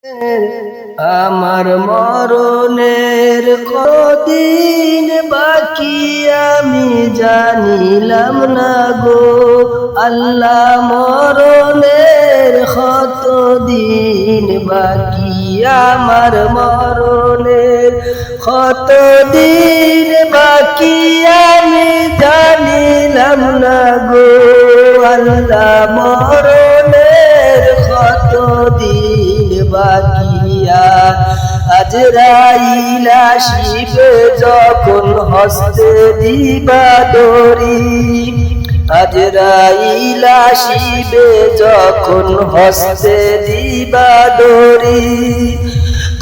আমার মরণের কদিন বাকি আমি জানিলাম না গো আল্লাহ। মরণের কতদিন বাকি আমার মরণের কতদিন বাকি আমি জানিলাম না গো আল্লাহ। মরণের কতদিন বাকি আজরাইল আসিবে যখন হস্তে দিবা দড়ি, আজরাইল আসিবে যখন হস্তে দিবা দড়ি,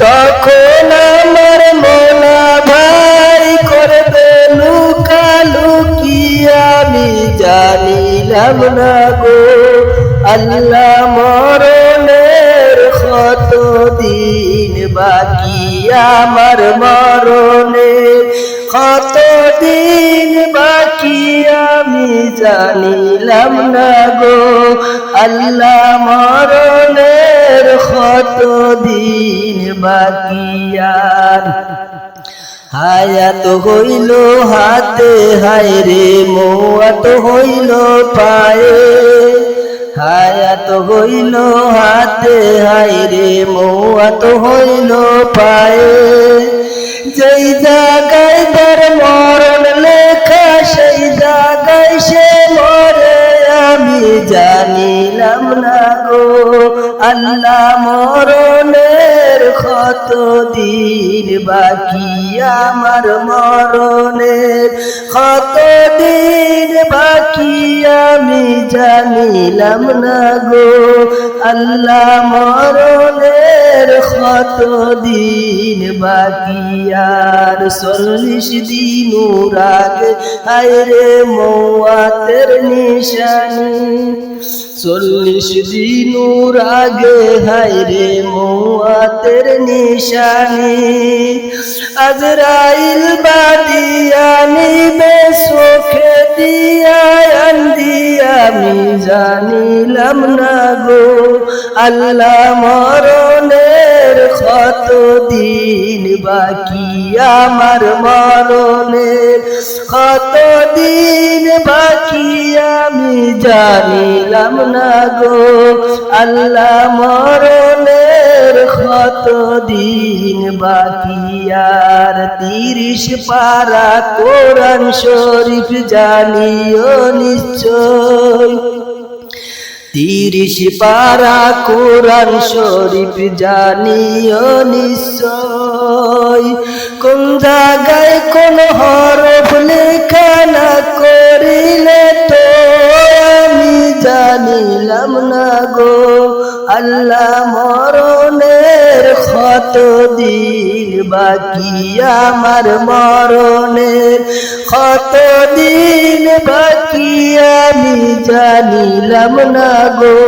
তখন আমার মোলা ভাই করবে লুকালুকি আমি জানিলাম না গো আল্লাহ। মরণের কতদিন বাকি আমার মরণের কতদিন বাকি আমি জানিলাম না গো আল্লাহ। মরণের কতদিন বাকি আর হায়াত হইল হাতে হায় রে মওয়াত হইল পায়ে, হায়াত হইল হাতে হায় রে মওয়াত হইল পায়ে, যেই জায়গায় তার মরণ লেখা সেই জায়গায় সে মরে আমি জানিলাম না গো আল্লাহ। মরণের কতদিন বাকি আমার মরণের কতদিন বাকি আমি জানিলাম না গো আল্লাহ। মরণের কতদিন বাকি আর 40 দিন আগে হায় রে মওয়াতের নিশানি, 40 দিন আগে হায় রে মওয়াতের নিশানি, আজরাইল বাদিয়া নিবে চোখে দিয়া আন্দি আমি জানিলাম না গো আল্লাহ। মরণের কতদিন বাকি আমার মরণের কতদিন বাকি আমি জানিলাম না গো আল্লাহ। মরণের কতদিন বাকি আর 30 পারা কোরআন শরীফ জানিও নিশ্চয়, 30 পারা কোরআন শরীফ জানিও নিশ্চয়, কোন জায়গায় কোন হরফ লেখা না করিলে তো আমি জানিলাম না গো আল্লাহ। মরণের কতদিন বাকি আমার মরণের কতদিন বাকি আমি জানিলাম না গো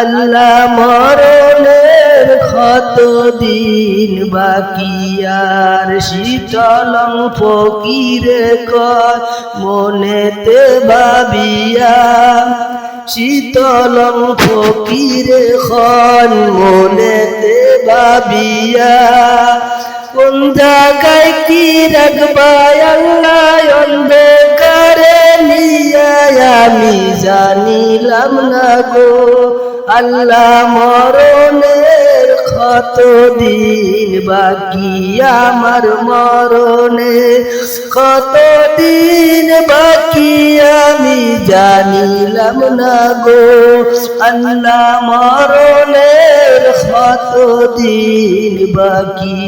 আল্লাহ। মরণের কতদিন বাকি আর শীতলং ফকিরে কয় মনেতে ভাবিয়া, শীতলং ফকিরে খন মনেতে ভাবিয়া, কোন জায়গায় কি রাখবা আল্লাহ অন্ধকারে নিয়া আমি জানিলাম না গো আল্লাহ। মরণের কতদিন বাকি আমার মরণের কতদিন বাকি আমি জানিলাম না গো আল্লাহ। মরণের কতদিন বাকি।